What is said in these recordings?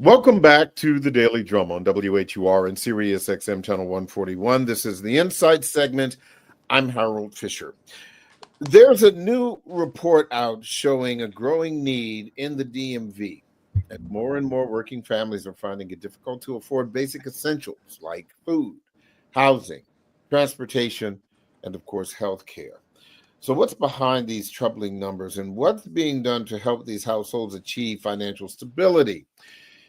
Welcome back to the Daily Drum on WHUR and Sirius XM Channel 141. This is the Insight segment. I'm Harold Fisher. There's a new report out showing a growing need in the DMV, and more working families are finding it difficult to afford basic essentials like food, housing, transportation, and of course, health care. So, what's behind these troubling numbers, and what's being done to help these households achieve financial stability?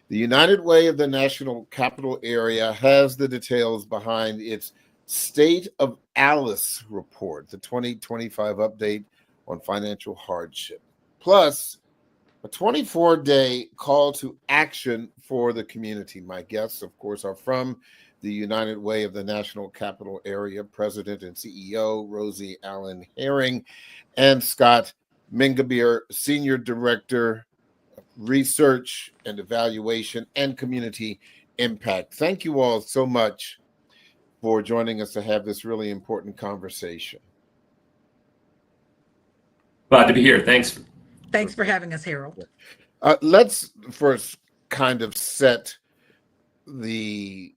The United Way of the National Capital Area has the details behind its State of Alice report, the 2025 update on financial hardship, plus a 24-day call to action for the community. My guests, of course, are from the United Way of the National Capital Area, President and CEO Rosie Allen Herring, and Scott Mingabeer, Senior Director, Research and Evaluation and Community Impact. Thank you all so much for joining us to have this really important conversation. Glad to be here. Thanks. Thanks for having us, Harold. Let's first kind of set the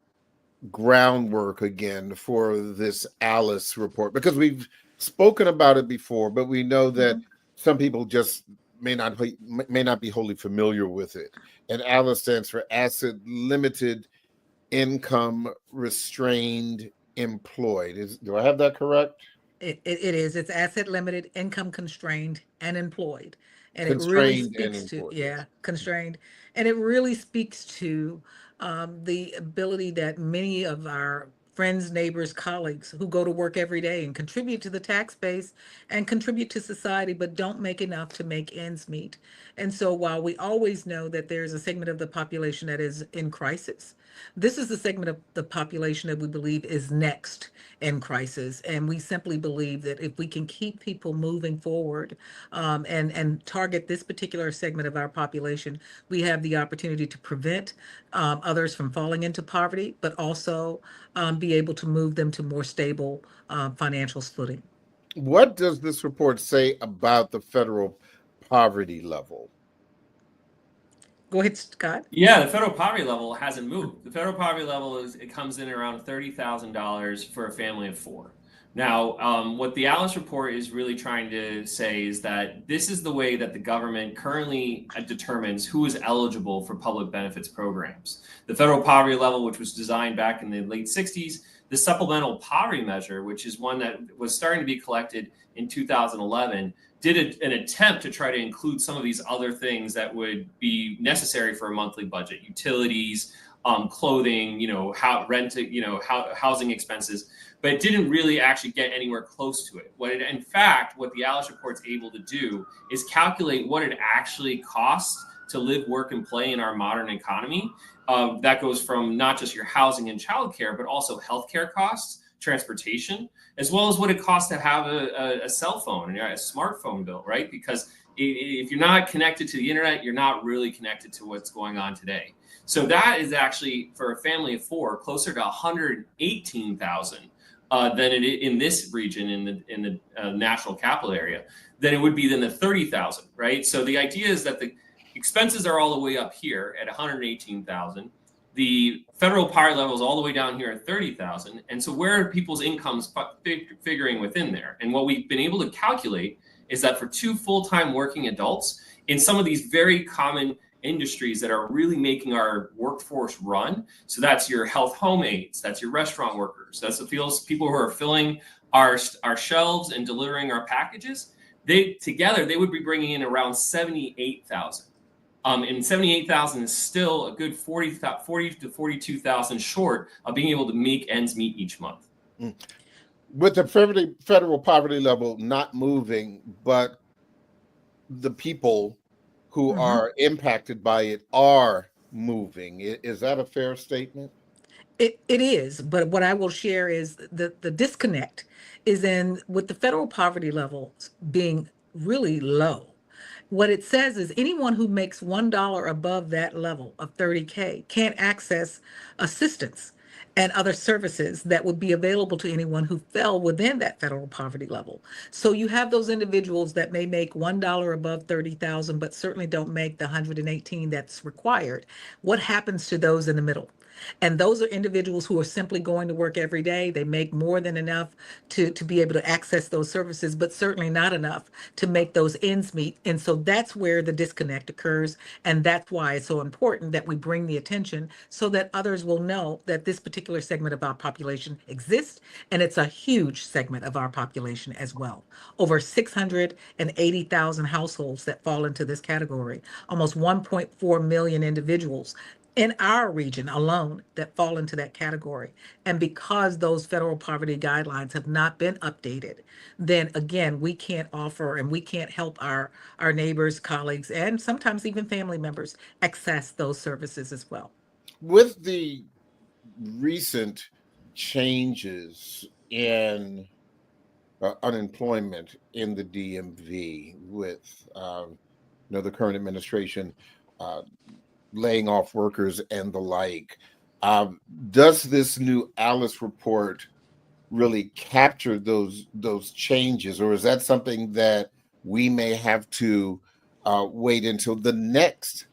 groundwork again for this Alice report, because we've spoken about it before, but we know that some people just may not be wholly familiar with it. And ALICE stands for Asset Limited Income Restrained Employed. Do I have that correct? It is. It's asset limited, income constrained, and employed. And Constrained it really speaks to, constrained. And it really speaks to the ability that many of our friends, neighbors, colleagues who go to work every day and contribute to the tax base and contribute to society, but don't make enough to make ends meet. And so while we always know that there's a segment of the population that is in crisis, this is the segment of the population that we believe is next in crisis. And we simply believe that if we can keep people moving forward and target this particular segment of our population, we have the opportunity to prevent others from falling into poverty, but also be able to move them to more stable financial footing. What does this report say about the federal poverty level? Go ahead, Scott. Yeah, the federal poverty level hasn't moved. The federal poverty level comes in around $30,000 for a family of four. Now, what the Alice report is really trying to say is that this is the way that the government currently determines who is eligible for public benefits programs. The federal poverty level, which was designed back in the late 60s, the supplemental poverty measure, which is one that was starting to be collected in 2011, did an attempt to try to include some of these other things that would be necessary for a monthly budget: utilities, clothing, housing expenses. But it didn't really actually get anywhere close to it. In fact, what the Alice report's able to do is calculate what it actually costs to live, work, and play in our modern economy. That goes from not just your housing and childcare, but also healthcare costs, transportation, as well as what it costs to have a cell phone and a smartphone bill, right? Because if you're not connected to the internet, you're not really connected to what's going on today. So that is actually, for a family of four, closer to $118,000 than it in this region in the national capital area than it would be than the $30,000, right? So the idea is that the expenses are all the way up here at $118,000. The federal poverty level is all the way down here at $30,000. And so where are people's incomes figuring within there? And what we've been able to calculate is that for two full-time working adults in some of these very common industries that are really making our workforce run, so that's your health home aides, that's your restaurant workers, that's the people who are filling our shelves and delivering our packages, they would be bringing in around $78,000. And 78,000 is still a good 40 to 42,000 short of being able to make ends meet each month. With the federal poverty level not moving, but the people who are impacted by it are moving. Is that a fair statement? It is, but what I will share is the disconnect is in with the federal poverty levels being really low. What it says is anyone who makes $1 above that level of 30K can't access assistance. and other services that would be available to anyone who fell within that federal poverty level. So you have those individuals that may make $1 above 30,000, but certainly don't make the 118 that's required. What happens to those in the middle? And those are individuals who are simply going to work every day. They make more than enough to be able to access those services, but certainly not enough to make those ends meet. And so that's where the disconnect occurs. And that's why it's so important that we bring the attention so that others will know that this particular segment of our population exists. And it's a huge segment of our population as well. Over 680,000 households that fall into this category, almost 1.4 million individuals in our region alone that fall into that category. And because those federal poverty guidelines have not been updated, then again, we can't offer and we can't help our neighbors, colleagues, and sometimes even family members access those services as well. With the recent changes in unemployment in the DMV, with the current administration laying off workers and the like, does this new Alice report really capture those changes, or is that something that we may have to wait until the next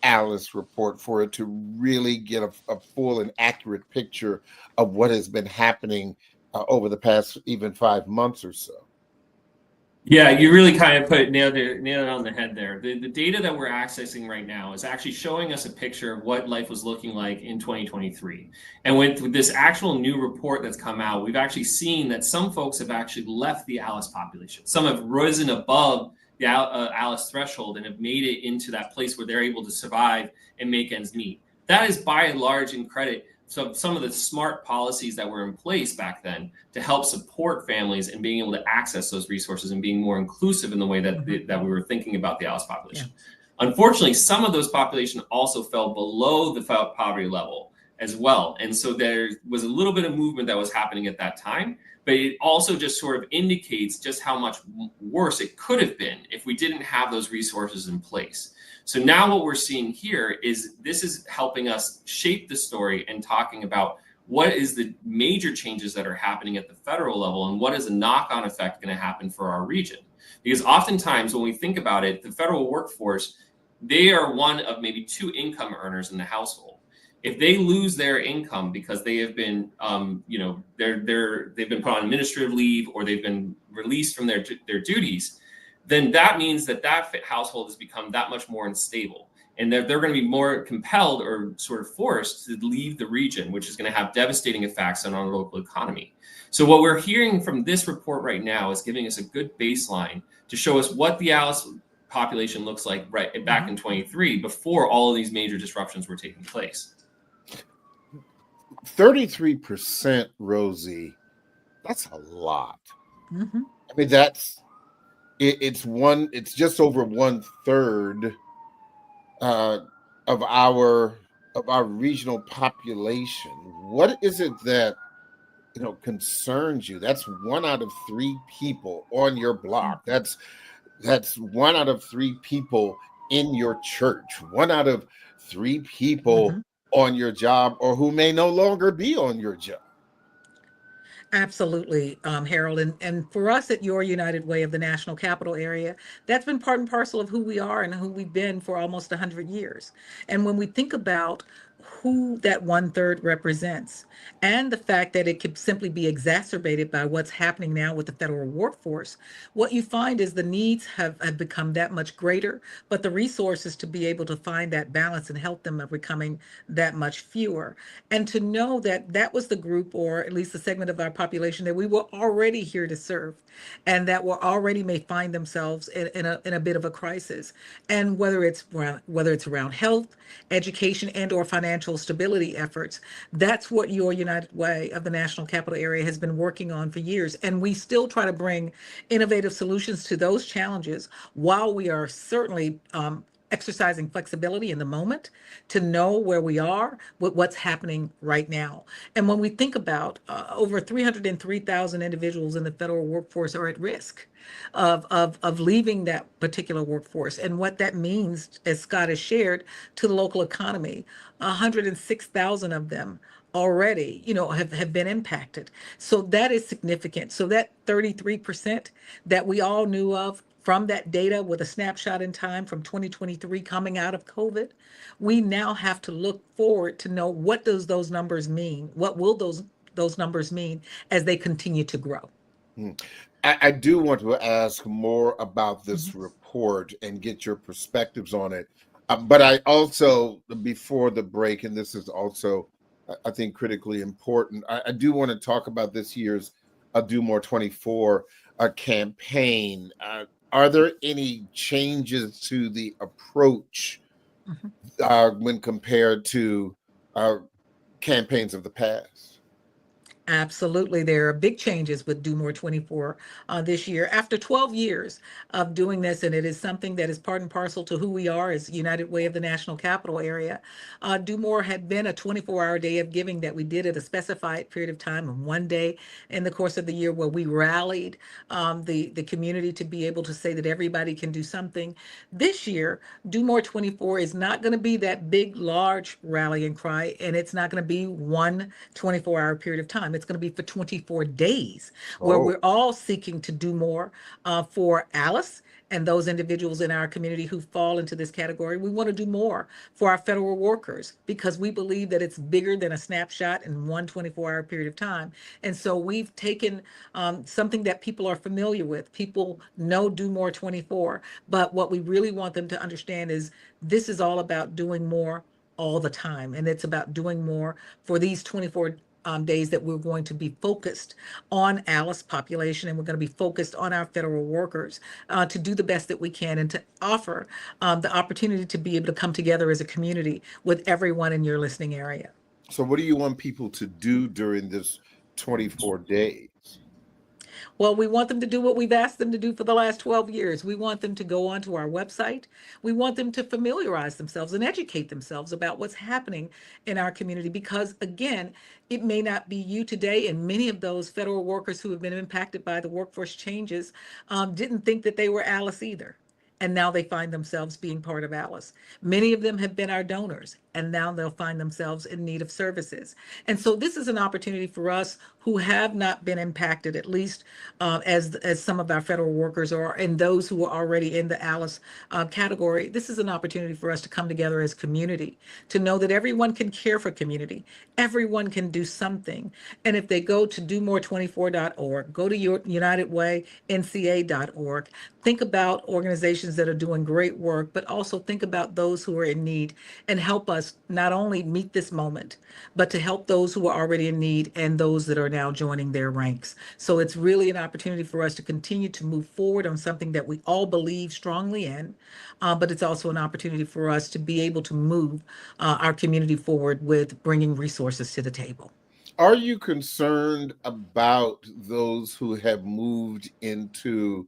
Alice report for it to really get a full and accurate picture of what has been happening over the past even 5 months or so? Yeah, you really kind of nailed it on the head there. The data that we're accessing right now is actually showing us a picture of what life was looking like in 2023. And with this actual new report that's come out, we've actually seen that some folks have actually left the Alice population. Some have risen above the Alice threshold and have made it into that place where they're able to survive and make ends meet. That is by and large in credit some of the smart policies that were in place back then to help support families and being able to access those resources and being more inclusive in the way that that we were thinking about the Alice population. Yeah. Unfortunately, some of those population also fell below the poverty level as well. And so there was a little bit of movement that was happening at that time, but it also just sort of indicates just how much worse it could have been if we didn't have those resources in place. So now what we're seeing here is this is helping us shape the story and talking about what is the major changes that are happening at the federal level and what is a knock-on effect going to happen for our region. Because oftentimes when we think about it, the federal workforce, they are one of maybe 2 income earners in the household. If they lose their income because they have been, they've been put on administrative leave or they've been released from their duties, then that means that household has become that much more unstable. And they're going to be more compelled or sort of forced to leave the region, which is going to have devastating effects on our local economy. So what we're hearing from this report right now is giving us a good baseline to show us what the Alice population looks like back in 23 before all of these major disruptions were taking place. 33%, Rosie, that's a lot. Mm-hmm. I mean, it's just over 1/3 of our regional population. What is it that concerns you? That's 1 out of 3 people on your block. That's 1 out of 3 people in your church. 1 out of 3 people on your job, or who may no longer be on your job. Absolutely, Harold. And for us at Your United Way of the National Capital Area, that's been part and parcel of who we are and who we've been for almost 100 years. And when we think about who that 1/3 represents, and the fact that it could simply be exacerbated by what's happening now with the federal workforce, what you find is the needs have become that much greater, but the resources to be able to find that balance and help them are becoming that much fewer. And to know that that was the group, or at least the segment of our population that we were already here to serve, and that were already may find themselves in a bit of a crisis. And whether it's around health, education, and or financial stability efforts, that's what Your United Way of the National Capital Area has been working on for years. And we still try to bring innovative solutions to those challenges while we are certainly exercising flexibility in the moment to know where we are with what's happening right now. And when we think about over 303,000 individuals in the federal workforce are at risk of leaving that particular workforce, and what that means, as Scott has shared, to the local economy. 106,000 of them already, have been impacted. So that is significant. So that 33% that we all knew of from that data with a snapshot in time from 2023 coming out of COVID, we now have to look forward to know, what does those numbers mean? What will those numbers mean as they continue to grow? I do want to ask more about this Mhm. report and get your perspectives on it. But I also, before the break, and this is also, I think, critically important, I do want to talk about this year's Do More 24 campaign. Are there any changes to the approach Mhm. when compared to campaigns of the past? Absolutely. There are big changes with Do More 24 this year. After 12 years of doing this, and it is something that is part and parcel to who we are as United Way of the National Capital Area, Do More had been a 24-hour day of giving that we did at a specified period of time, and one day in the course of the year where we rallied the community to be able to say that everybody can do something. This year, Do More 24 is not going to be that big, large rally and cry, and it's not going to be one 24-hour period of time. It's going to be for 24 days, where Oh, we're all seeking to do more for Alice and those individuals in our community who fall into this category. We want to do more for our federal workers because we believe that it's bigger than a snapshot in one 24-hour period of time. And so we've taken something that people are familiar with. People know Do More 24, but what we really want them to understand is this is all about doing more all the time. And it's about doing more for these 24 days that we're going to be focused on Alice population, and we're going to be focused on our federal workers to do the best that we can and to offer the opportunity to be able to come together as a community with everyone in your listening area. so what do you want people to do during this 24 days? Well, we want them to do what we've asked them to do for the last 12 years. We want them to go onto our website. We want them to familiarize themselves and educate themselves about what's happening in our community because, again, it may not be you today, and many of those federal workers who have been impacted by the workforce changes didn't think that they were Alice either. And now they find themselves being part of Alice. Many of them have been our donors, and now they'll find themselves in need of services. And so this is an opportunity for us who have not been impacted, at least as some of our federal workers are, and those who are already in the Alice category. This is an opportunity for us to come together as community, to know that everyone can care for community. Everyone can do something. And if they go to domore24.org, go to your UnitedWayNCA.org, think about organizations that are doing great work, but also think about those who are in need and help us not only meet this moment, but to help those who are already in need and those that are now joining their ranks. So it's really an opportunity for us to continue to move forward on something that we all believe strongly in, but it's also an opportunity for us to be able to move our community forward with bringing resources to the table. Are you concerned about those who have moved into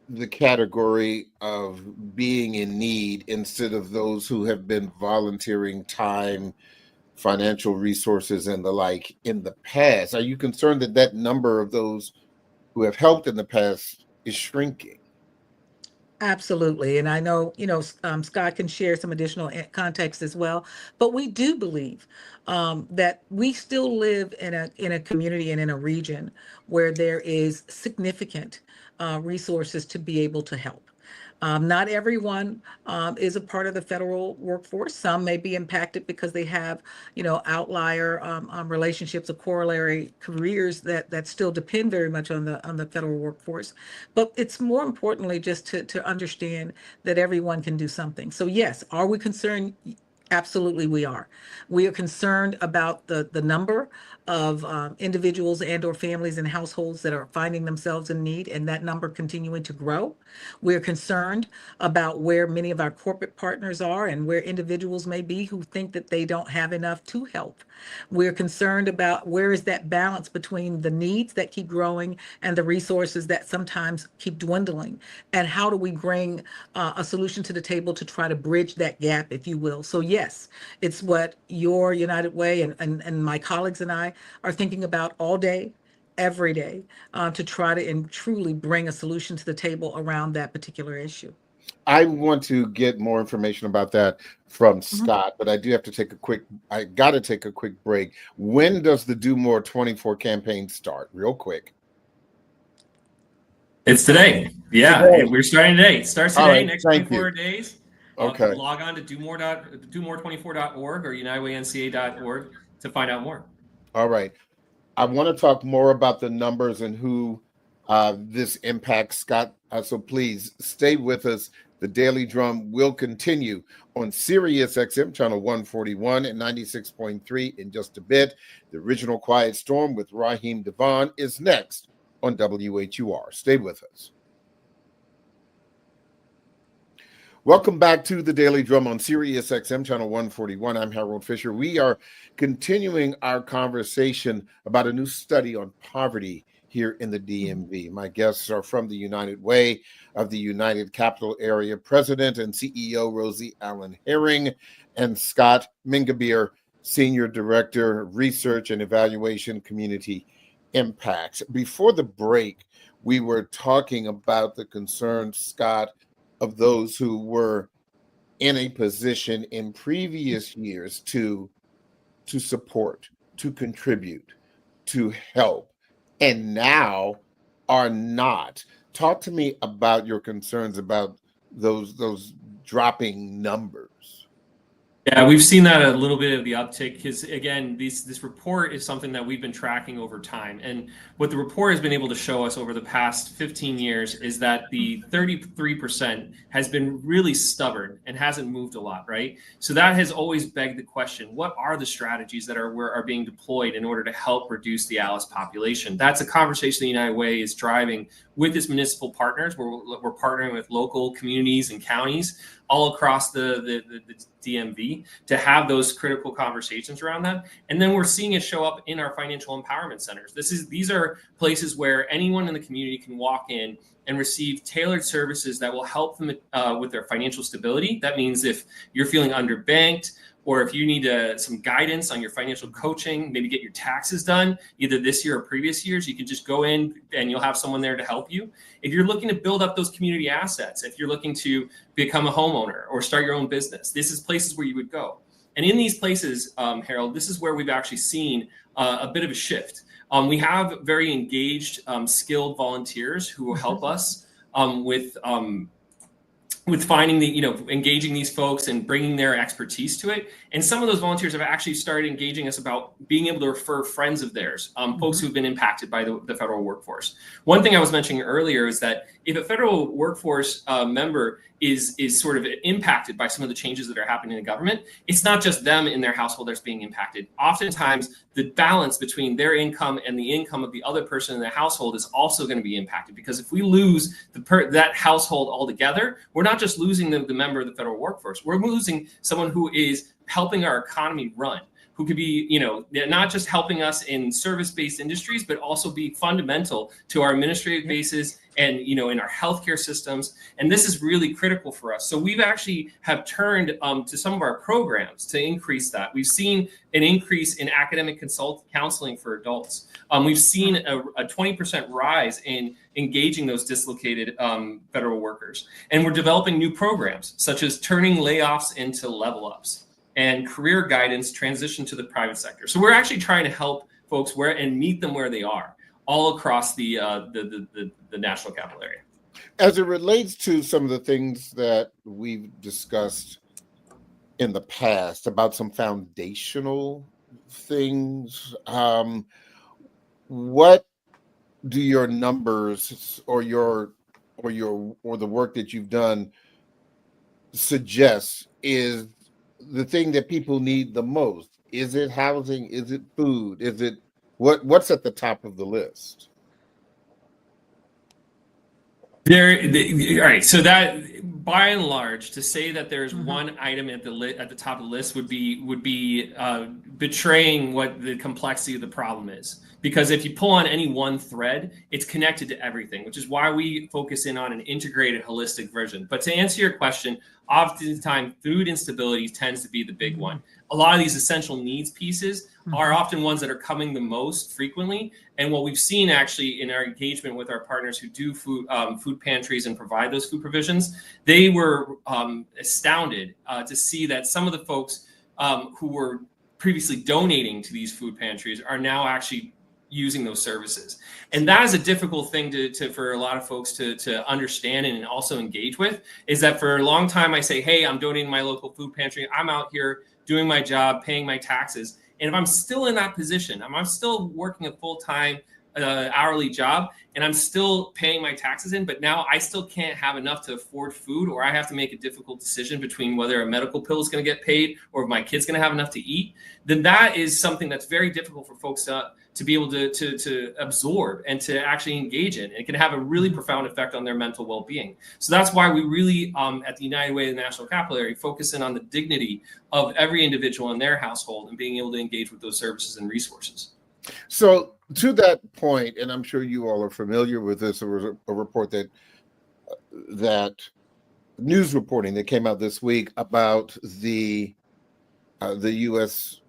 the category of being in need instead of those who have been volunteering time, financial resources, and the like in the past? Are you concerned that that number of those who have helped in the past is shrinking? Absolutely. And I know, Scott can share some additional context as well, but we do believe that we still live in a community and in a region where there is significant resources to be able to help. Not everyone is a part of the federal workforce. Some may be impacted because they have, outlier relationships or corollary careers that still depend very much on the federal workforce. But it's more importantly just to understand that everyone can do something. So yes, are we concerned? Absolutely, we are. We are concerned about the number of individuals and or families and households that are finding themselves in need, and that number continuing to grow. We're concerned about where many of our corporate partners are and where individuals may be who think that they don't have enough to help. We're concerned about where is that balance between the needs that keep growing and the resources that sometimes keep dwindling, and how do we bring a solution to the table to try to bridge that gap, if you will. So yes, it's what your United Way and my colleagues and I are thinking about all day, every day, to try to and truly bring a solution to the table around that particular issue. I want to get more information about that from Mhm. Scott, but I do have to I got to take a quick break. When does the Do More 24 campaign start? Real quick. It's today. Yeah, Today. we're starting today. It starts All today, right. next Thank 24 you. days. Okay. Log on to domore24.org or unitedwaynca.org to find out more. All right. I want to talk more about the numbers and who this impacts, Scott. So please stay with us. The Daily Drum will continue on Sirius XM channel 141 and 96.3 in just a bit. The original Quiet Storm with Raheem Devon is next on WHUR. Stay with us. Welcome back to the Daily Drum on Sirius XM channel 141. I'm Harold Fisher. We are continuing our conversation about a new study on poverty here in the DMV. My guests are from the United Way of the United Capital Area, President and CEO Rosie Allen Herring, and Scott Mingabeer, Senior Director, Research and Evaluation, Community Impacts. Before the break, we were talking about the concerns, Scott, of those who were in a position in previous years to support, to contribute, to help, and now are not. Talk to me about your concerns about those dropping numbers. Yeah, we've seen that a little bit of the uptick because, again, this report is something that we've been tracking over time. And what the report has been able to show us over the past 15 years is that the 33% has been really stubborn and hasn't moved a lot, right? So that has always begged the question, what are the strategies that are being deployed in order to help reduce the ALICE population? That's a conversation the United Way is driving with its municipal partners. We're partnering with local communities and counties all across the DMV to have those critical conversations around that. And then we're seeing it show up in our financial empowerment centers. These are places where anyone in the community can walk in and receive tailored services that will help them with their financial stability. That means if you're feeling underbanked, or if you need some guidance on your financial coaching, maybe get your taxes done, either this year or previous years, you can just go in and you'll have someone there to help you. If you're looking to build up those community assets, if you're looking to become a homeowner or start your own business, this is places where you would go. And in these places, Harold, this is where we've actually seen a bit of a shift. We have very engaged, skilled volunteers who will help us with finding engaging these folks and bringing their expertise to it. And some of those volunteers have actually started engaging us about being able to refer friends of theirs, folks who've been impacted by the federal workforce. One thing I was mentioning earlier is that if a federal workforce member is sort of impacted by some of the changes that are happening in the government, it's not just them in their household that's being impacted. Oftentimes, the balance between their income and the income of the other person in the household is also going to be impacted, because if we lose that household altogether, we're not just losing the member of the federal workforce, we're losing someone who is helping our economy run, who could be, not just helping us in service-based industries, but also be fundamental to our administrative bases and, in our healthcare systems. And this is really critical for us. So we've actually have turned to some of our programs to increase that. We've seen an increase in academic counseling for adults. We've seen a 20% rise in engaging those dislocated federal workers. And we're developing new programs, such as turning layoffs into level ups and career guidance transition to the private sector. So we're actually trying to help folks and meet them where they are, all across the national capital area. As it relates to some of the things that we've discussed in the past about some foundational things, what do your numbers or the work that you've done suggest is the thing that people need the most? Is it housing? Is it food? Is it what's at the top of the list? All right. So that, by and large, to say that there's one item at the top of the list would be betraying what the complexity of the problem is. Because if you pull on any one thread, it's connected to everything, which is why we focus in on an integrated, holistic version. But to answer your question, oftentimes food instability tends to be the big one. A lot of these essential needs pieces are often ones that are coming the most frequently. And what we've seen actually in our engagement with our partners who do food pantries and provide those food provisions, they were astounded to see that some of the folks who were previously donating to these food pantries are now actually using those services. And that is a difficult thing to for a lot of folks to understand and also engage with, is that for a long time I say, hey, I'm donating my local food pantry. I'm out here doing my job, paying my taxes. And if I'm still in that position, I'm still working a full-time hourly job, and I'm still paying my taxes in, but now I still can't have enough to afford food, or I have to make a difficult decision between whether a medical pill is going to get paid or if my kid's going to have enough to eat, then that is something that's very difficult for folks to be able to absorb and to actually engage in. It can have a really profound effect on their mental well-being. So that's why we really, at the United Way of the National Capital Area, focus in on the dignity of every individual in their household and being able to engage with those services and resources. So to that point, and I'm sure you all are familiar with this, there was a report that news reporting that came out this week about the U.S.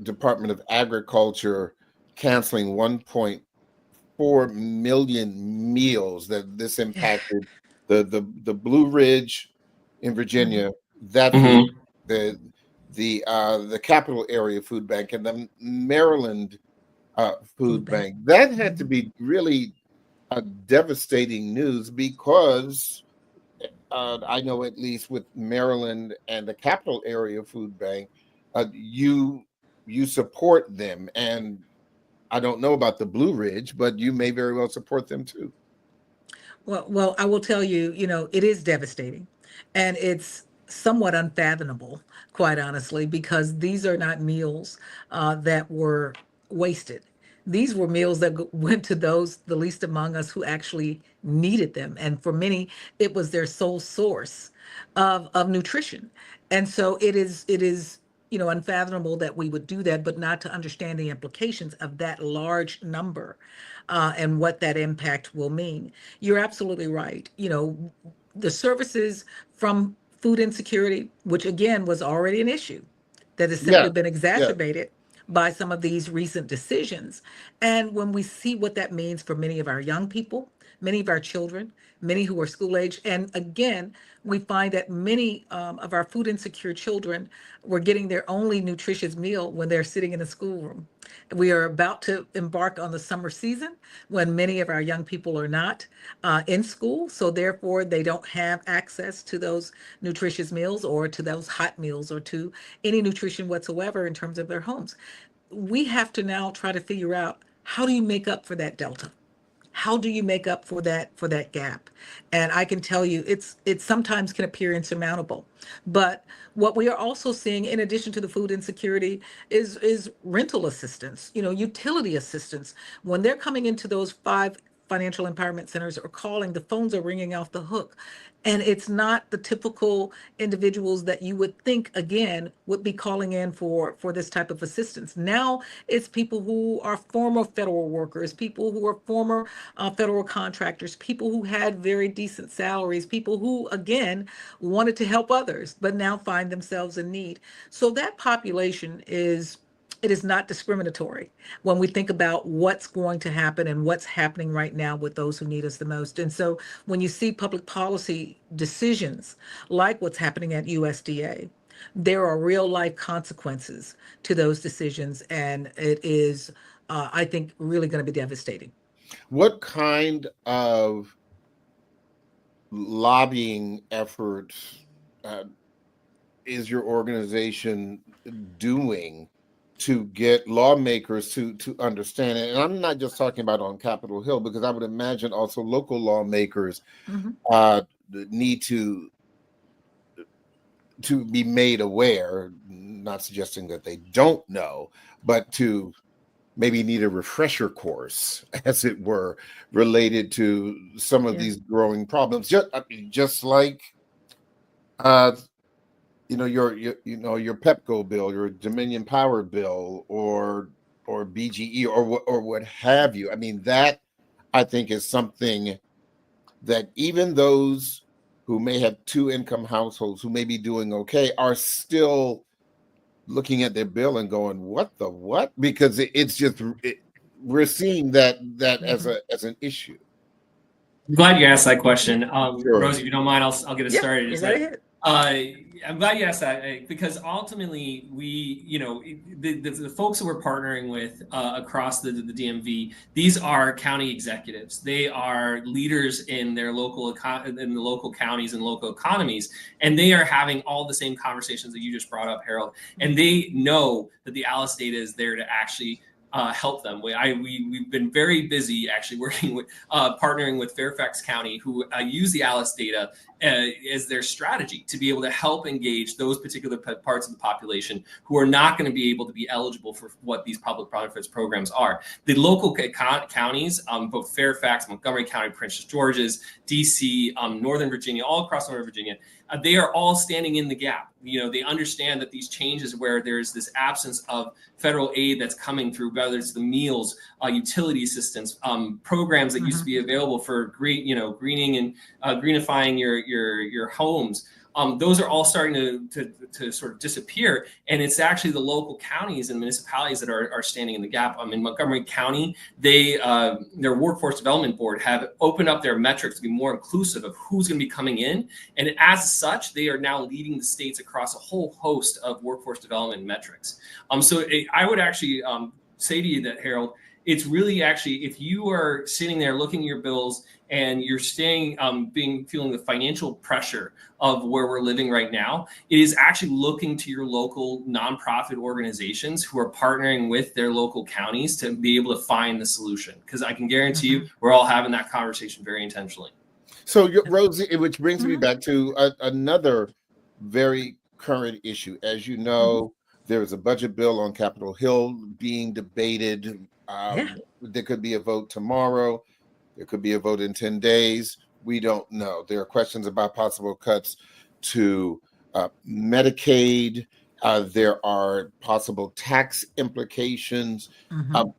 Department of Agriculture canceling 1.4 million meals. That this impacted the Blue Ridge in Virginia, that the Capital Area Food Bank, and the Maryland food bank. That had to be really devastating news, because I know at least with Maryland and the Capital Area Food Bank, you support them, and I don't know about the Blue Ridge, but you may very well support them too. Well, I will tell you, it is devastating, and it's somewhat unfathomable, quite honestly, because these are not meals that were wasted. These were meals that went to those, the least among us, who actually needed them. And for many, it was their sole source of nutrition. And so it is, unfathomable that we would do that, but not to understand the implications of that large number and what that impact will mean. You're absolutely right. The services from food insecurity, which again was already an issue that has simply been exacerbated by some of these recent decisions. And when we see what that means for many of our young people, many of our children, many who are school age, and again, we find that many of our food insecure children were getting their only nutritious meal when they're sitting in the schoolroom. We are about to embark on the summer season when many of our young people are not in school. So therefore, they don't have access to those nutritious meals or to those hot meals or to any nutrition whatsoever in terms of their homes. We have to now try to figure out, how do you make up for that delta? How do you make up for that gap? And I can tell you, it sometimes can appear insurmountable. But what we are also seeing, in addition to the food insecurity, is rental assistance, utility assistance. When they're coming into those 5 financial empowerment centers or calling, the phones are ringing off the hook. And it's not the typical individuals that you would think, again, would be calling in for this type of assistance. Now it's people who are former federal workers, people who are former federal contractors, people who had very decent salaries, people who, again, wanted to help others, but now find themselves in need. So that population is not discriminatory when we think about what's going to happen and what's happening right now with those who need us the most. And so when you see public policy decisions like what's happening at USDA, there are real life consequences to those decisions. And it is, I think, really going to be devastating. What kind of lobbying efforts is your organization doing to get lawmakers to understand it? And I'm not just talking about on Capitol Hill, because I would imagine also local lawmakers need to to be made aware, not suggesting that they don't know, but to maybe need a refresher course, as it were, related to some of these growing problems. Just like your Pepco bill, your Dominion Power bill, or BGE, or what have you. I mean, that I think is something that even those who may have two income households who may be doing okay are still looking at their bill and going, "What the what?" Because we're seeing that as an issue. I'm glad you asked that question. Sure. Rose, if you don't mind, I'll get it started. Go ahead. I'm glad you asked that because ultimately the folks that we're partnering with across the DMV, these are county executives. They are leaders in their local in the local counties and local economies, and they are having all the same conversations that you just brought up, Harold. And they know that the ALICE data is there to actually help them. We've been very busy actually working with partnering with Fairfax County, who use the ALICE data as their strategy to be able to help engage those particular parts of the population who are not going to be able to be eligible for what these public benefits programs are. The local counties, both Fairfax, Montgomery County, Prince George's, DC, Northern Virginia, all across Northern Virginia, they are all standing in the gap. They understand that these changes where there's this absence of federal aid that's coming through, whether it's the meals, utility assistance, programs that used to be available for greening and greenifying your homes. Those are all starting to sort of disappear. And it's actually the local counties and municipalities that are standing in the gap. In Montgomery County, their workforce development board have opened up their metrics to be more inclusive of who's going to be coming in. And as such, they are now leading the states across a whole host of workforce development metrics. So I would actually say to you that, Harold, it's really actually, if you are sitting there looking at your bills and you're feeling the financial pressure of where we're living right now, it is actually looking to your local nonprofit organizations who are partnering with their local counties to be able to find the solution. Because I can guarantee you, we're all having that conversation very intentionally. So, Rosie, which brings me back to another very current issue. As you know, there is a budget bill on Capitol Hill being debated. There could be a vote tomorrow. There could be a vote in 10 days. We don't know. There are questions about possible cuts to Medicaid. There are possible tax implications.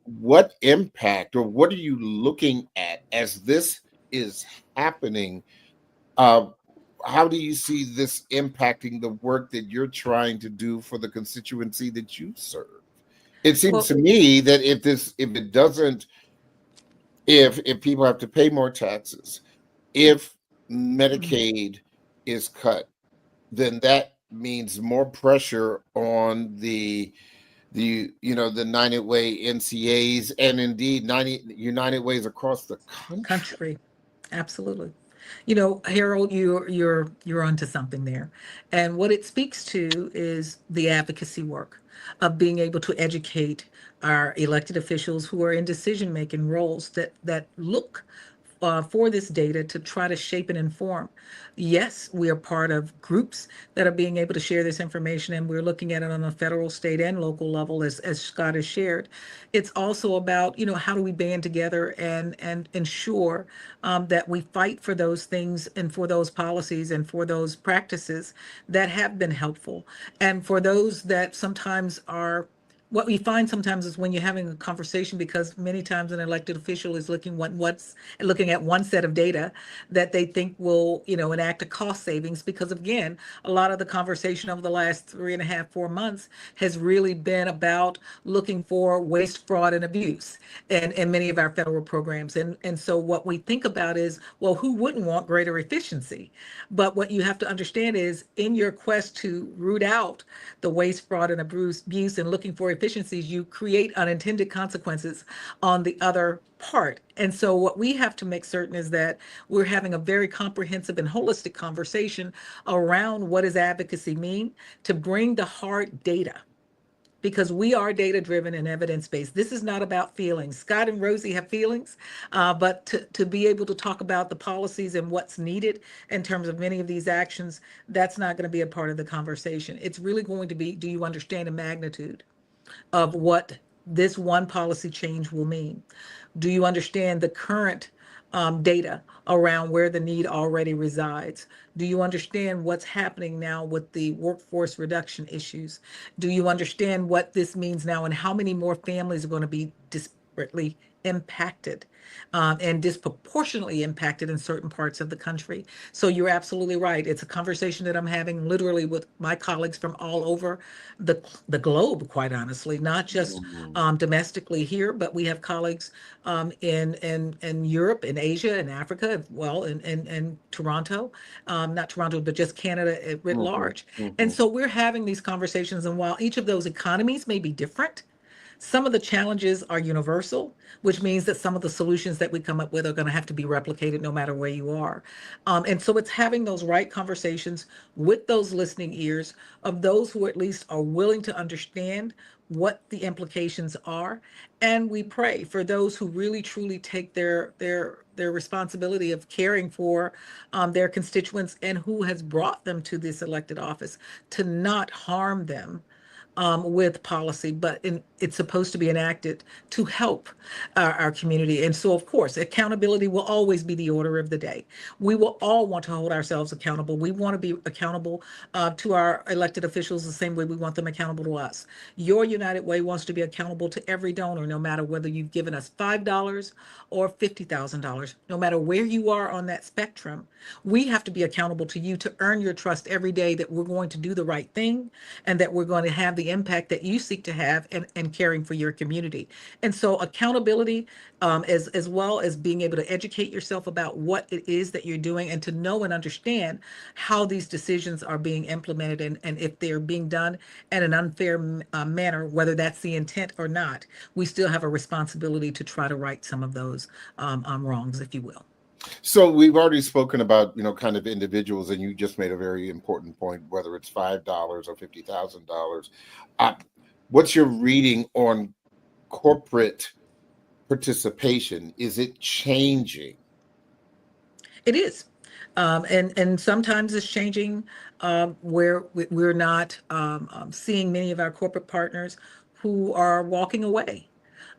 What impact, or what are you looking at as this is happening? How do you see this impacting the work that you're trying to do for the constituency that you serve? It seems to me that if people have to pay more taxes, if Medicaid is cut, then that means more pressure on the United Way NCAs and indeed United Ways across the country. Absolutely. Harold, you're onto something there. And what it speaks to is the advocacy work of being able to educate our elected officials who are in decision-making roles that look for this data to try to shape and inform. Yes, we are part of groups that are being able to share this information, and we're looking at it on a federal, state, and local level, as Scott has shared. It's also about, how do we band together and ensure that we fight for those things and for those policies and for those practices that have been helpful. And for those that sometimes are, what we find sometimes is when you're having a conversation, because many times an elected official is looking at one set of data that they think will, enact a cost savings, because again, a lot of the conversation over the last 3.5, 4 months has really been about looking for waste, fraud, and abuse in many of our federal programs. And so what we think about is, well, who wouldn't want greater efficiency? But what you have to understand is, in your quest to root out the waste, fraud, and abuse and looking for efficiencies, you create unintended consequences on the other part. And so what we have to make certain is that we're having a very comprehensive and holistic conversation around what does advocacy mean, to bring the hard data because we are data driven and evidence based. This is not about feelings. Scott and Rosie have feelings, but to be able to talk about the policies and what's needed in terms of many of these actions, that's not going to be a part of the conversation. It's really going to be, do you understand the magnitude of what this one policy change will mean? Do you understand the current data around where the need already resides? Do you understand what's happening now with the workforce reduction issues? Do you understand what this means now and how many more families are going to be disparately impacted and disproportionately impacted in certain parts of the country? So you're absolutely right. It's a conversation that I'm having literally with my colleagues from all over the globe, quite honestly, not just domestically here, but we have colleagues in Europe, in Asia, in Africa, well, in Toronto, not Toronto, but just Canada writ large. And so we're having these conversations, and while each of those economies may be different, some of the challenges are universal, which means that some of the solutions that we come up with are going to have to be replicated no matter where you are. And so it's having those right conversations with those listening ears of those who at least are willing to understand what the implications are. And we pray for those who really truly take their responsibility of caring for their constituents and who has brought them to this elected office to not harm them with policy, but it's supposed to be enacted to help our community. And so, of course, accountability will always be the order of the day. We will all want to hold ourselves accountable. We want to be accountable to our elected officials the same way we want them accountable to us. Your United Way wants to be accountable to every donor, no matter whether you've given us $5 or $50,000, no matter where you are on that spectrum. We have to be accountable to you to earn your trust every day that we're going to do the right thing and that we're going to have the impact that you seek to have and caring for your community. And so accountability, as well as being able to educate yourself about what it is that you're doing and to know and understand how these decisions are being implemented and if they're being done in an unfair manner, whether that's the intent or not, we still have a responsibility to try to right some of those wrongs, if you will. So we've already spoken about, kind of individuals, and you just made a very important point, whether it's $5 or $50,000. What's your reading on corporate participation? Is it changing? It is. And sometimes it's changing where we're not seeing many of our corporate partners who are walking away.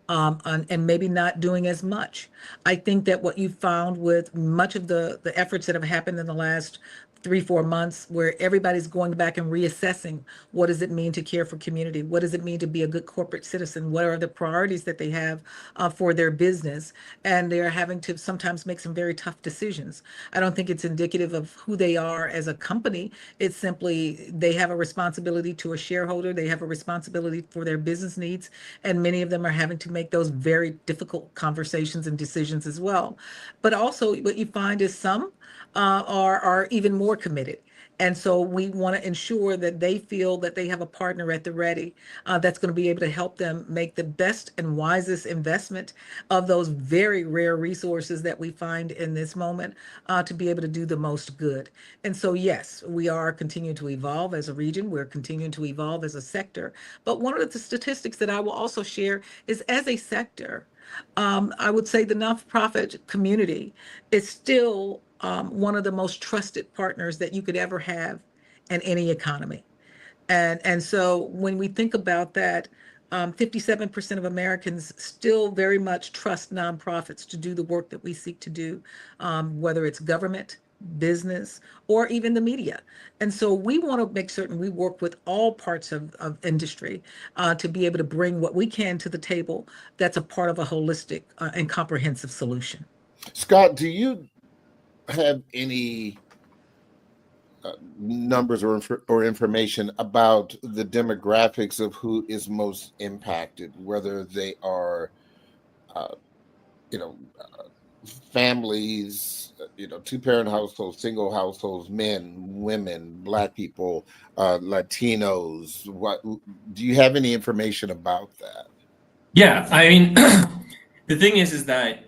And maybe not doing as much. I think that what you found with much of the efforts that have happened in the last 3-4 months, where everybody's going back and reassessing what does it mean to care for community? What does it mean to be a good corporate citizen? What are the priorities that they have for their business? And they're having to sometimes make some very tough decisions. I don't think it's indicative of who they are as a company. It's simply they have a responsibility to a shareholder. They have a responsibility for their business needs. And many of them are having to make those very difficult conversations and decisions as well. But also what you find is some are even more committed. And so we want to ensure that they feel that they have a partner at the ready that's going to be able to help them make the best and wisest investment of those very rare resources that we find in this moment to be able to do the most good. And so, yes, we are continuing to evolve as a region. We're continuing to evolve as a sector. But one of the statistics that I will also share is as a sector, I would say the nonprofit community is still one of the most trusted partners that you could ever have in any economy. And so when we think about that, 57% of Americans still very much trust nonprofits to do the work that we seek to do, whether it's government, business, or even the media. And so we want to make certain we work with all parts of industry to be able to bring what we can to the table that's a part of a holistic and comprehensive solution. Scott, do you have any numbers or information about the demographics of who is most impacted, whether they are, families, two-parent households, single households, men, women, Black people, Latinos? What do you have any information about that? Yeah, I mean, The thing is that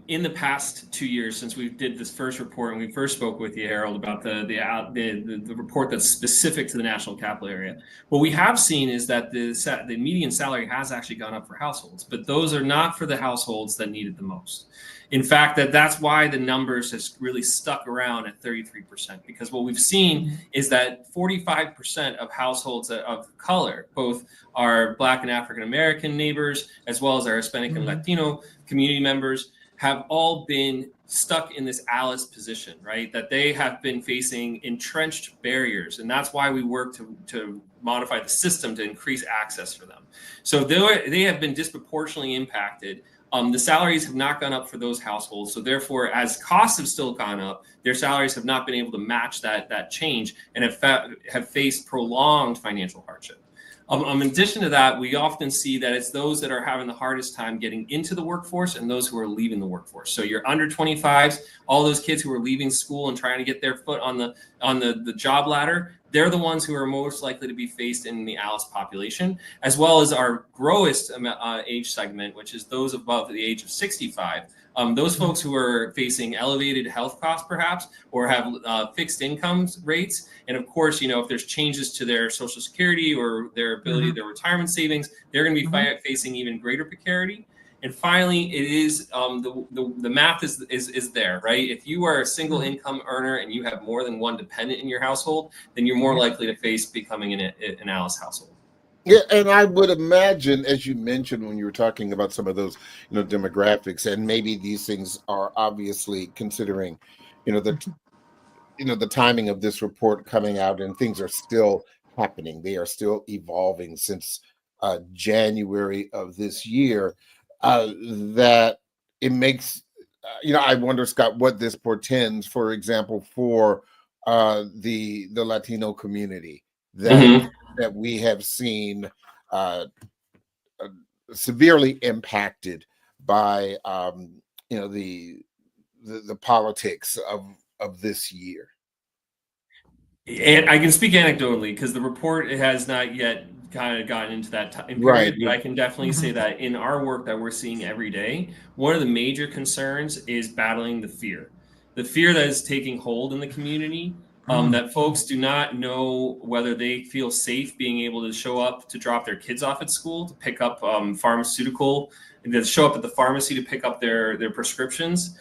in the past 2 years since we did this first report and we first spoke with you, Harold, about the report that's specific to the National Capital Area, what we have seen is that the median salary has actually gone up for households, but those are not for the households that need it the most. In fact, that's why the numbers have really stuck around at 33%, because what we've seen is that 45% of households of color, both our Black and African American neighbors, as well as our Hispanic and Latino community members, have all been stuck in this Alice position, right? That they have been facing entrenched barriers. And that's why we work to modify the system to increase access for them. So they have been disproportionately impacted. The salaries have not gone up for those households. So therefore, as costs have still gone up, their salaries have not been able to match that change and have faced prolonged financial hardship. In addition to that, we often see that it's those that are having the hardest time getting into the workforce and those who are leaving the workforce. So your under 25s, all those kids who are leaving school and trying to get their foot on the job ladder, they're the ones who are most likely to be faced in the Alice population, as well as our growest age segment, which is those above the age of 65. Those folks who are facing elevated health costs, perhaps, or have fixed income rates. And of course, if there's changes to their Social Security or their ability, their retirement savings, they're going to be facing even greater precarity. And finally, it is the math is there, right? If you are a single income earner and you have more than one dependent in your household, then you're more likely to face becoming an Alice household. Yeah, and I would imagine, as you mentioned when you were talking about some of those, demographics, and maybe these things are obviously considering, the timing of this report coming out, and things are still happening. They are still evolving since January of this year. That it makes, I wonder, Scott, what this portends, for example, for the Latino community that we have seen severely impacted by the politics of this year. And I can speak anecdotally because the report has not yet kind of gotten into that time period, Right. But I can definitely say that in our work that we're seeing every day, one of the major concerns is battling the fear that is taking hold in the community. That folks do not know whether they feel safe being able to show up to drop their kids off at school, to pick up pharmaceutical, and to show up at the pharmacy to pick up their prescriptions.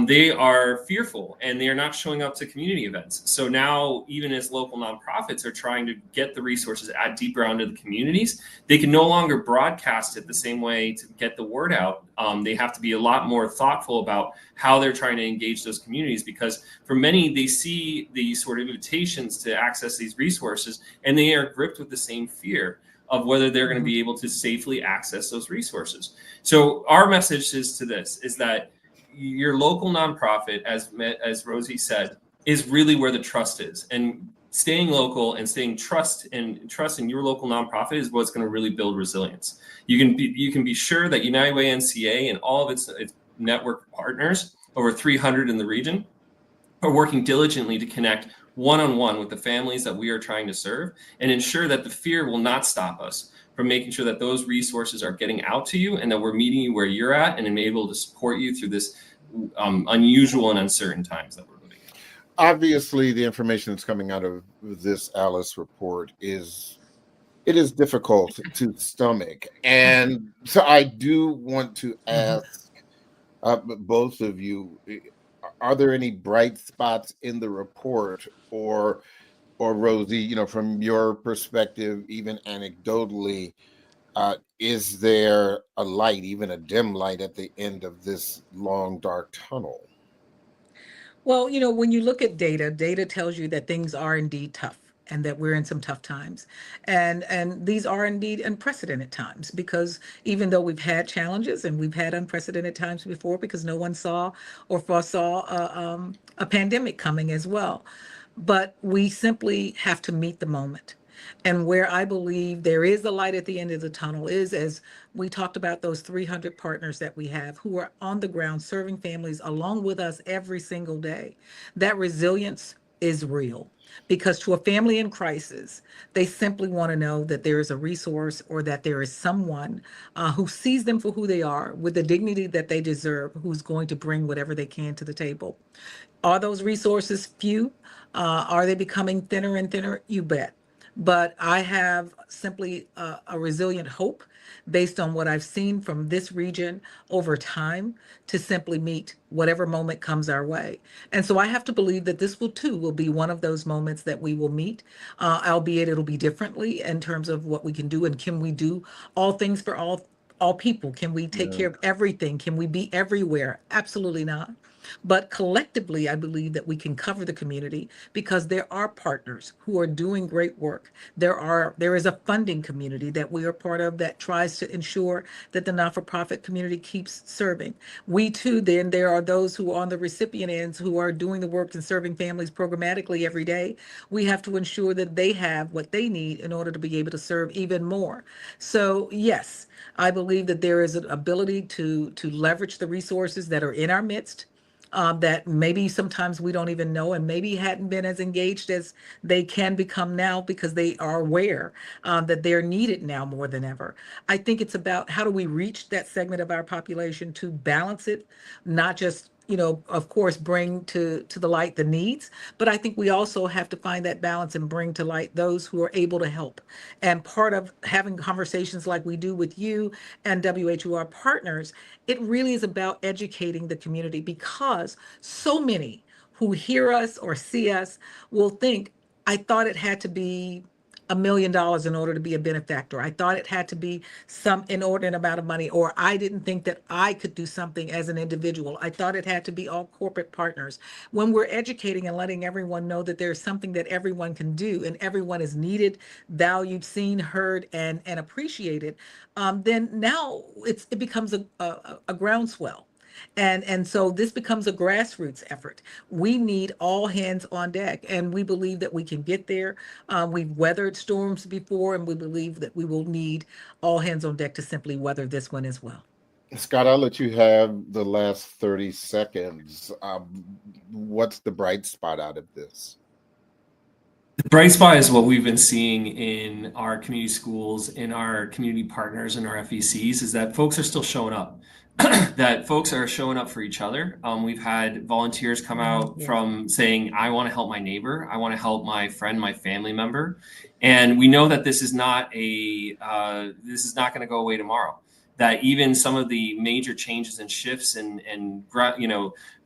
They are fearful and they are not showing up to community events. So now, even as local nonprofits are trying to get the resources deeper onto the communities, they can no longer broadcast it the same way to get the word out. They have to be a lot more thoughtful about how they're trying to engage those communities, because for many, they see these sort of invitations to access these resources and they are gripped with the same fear of whether they're going to be able to safely access those resources. So our message is that your local nonprofit, as Rosie said, is really where the trust is, and staying local and staying trust in your local nonprofit is what's going to really build resilience. You can be sure that United Way NCA and all of its network partners, over 300 in the region, are working diligently to connect one-on-one with the families that we are trying to serve and ensure that the fear will not stop us from making sure that those resources are getting out to you and that we're meeting you where you're at and able to support you through this unusual and uncertain times that we're living in. Obviously, the information that's coming out of this Alice report is difficult to stomach. And so I do want to ask both of you, are there any bright spots in the report, or Rosie, from your perspective, even anecdotally, is there a light, even a dim light, at the end of this long, dark tunnel? Well, when you look at data tells you that things are indeed tough and that we're in some tough times. And these are indeed unprecedented times, because even though we've had challenges and we've had unprecedented times before, because no one saw or foresaw a pandemic coming as well. But we simply have to meet the moment. And where I believe there is a light at the end of the tunnel is, as we talked about, those 300 partners that we have who are on the ground serving families along with us every single day. That resilience is real. because to a family in crisis, they simply want to know that there is a resource or that there is someone who sees them for who they are with the dignity that they deserve, who's going to bring whatever they can to the table. Are those resources few? Are they becoming thinner and thinner? You bet. But I have simply a resilient hope based on what I've seen from this region over time to simply meet whatever moment comes our way. And so I have to believe that this will be one of those moments that we will meet, albeit it'll be differently in terms of what we can do and can we do all things for all people? Can we take care of everything? Can we be everywhere? Absolutely not. But collectively, I believe that we can cover the community because there are partners who are doing great work. There is a funding community that we are part of that tries to ensure that the not-for-profit community keeps serving. We too, then there are those who are on the recipient ends who are doing the work and serving families programmatically every day. We have to ensure that they have what they need in order to be able to serve even more. So yes, I believe that there is an ability to leverage the resources that are in our midst, that maybe sometimes we don't even know and maybe hadn't been as engaged as they can become now because they are aware that they're needed now more than ever. I think it's about how do we reach that segment of our population to balance it, not just of course, bring to the light the needs, but I think we also have to find that balance and bring to light those who are able to help. And part of having conversations like we do with you and WHUR partners, it really is about educating the community because so many who hear us or see us will think, I thought it had to be $1 million in order to be a benefactor. I thought it had to be some inordinate amount of money, or I didn't think that I could do something as an individual. I thought it had to be all corporate partners. When we're educating and letting everyone know that there's something that everyone can do and everyone is needed, valued, seen, heard, and appreciated, then now it becomes a groundswell. And so this becomes a grassroots effort. We need all hands on deck, and we believe that we can get there. We've weathered storms before, and we believe that we will need all hands on deck to simply weather this one as well. Scott, I'll let you have the last 30 seconds. What's the bright spot out of this? The bright spot is what we've been seeing in our community schools, in our community partners, and our FECs, is that folks are still showing up. That folks are showing up for each other. We've had volunteers come out from saying, I want to help my neighbor. I want to help my friend, my family member. And we know that this is not going to go away tomorrow. That even some of the major changes and shifts and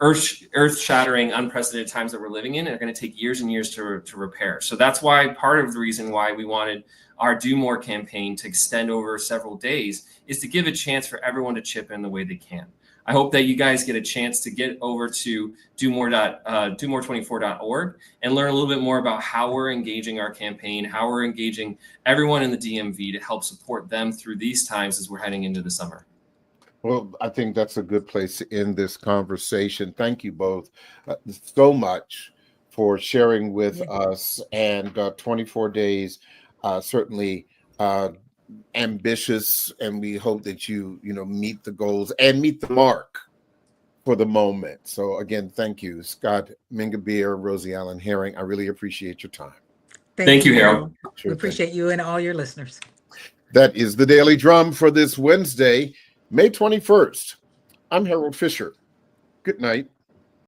earth-shattering, unprecedented times that we're living in are going to take years and years to repair. So that's why part of the reason why we wanted our Do More campaign to extend over several days is to give a chance for everyone to chip in the way they can. I hope that you guys get a chance to get over to domore24.org and learn a little bit more about how we're engaging our campaign, how we're engaging everyone in the DMV to help support them through these times as we're heading into the summer. Well, I think that's a good place to end this conversation. Thank you both so much for sharing with us. And 24 days, certainly ambitious, and we hope that you meet the goals and meet the mark for the moment. So again, thank you, Scott Mingabeer, Rosie Allen Herring. I really appreciate your time. Thank you, Harold. We appreciate you and all your listeners. That is the Daily Drum for this Wednesday, May 21st. I'm Harold Fisher. Good night.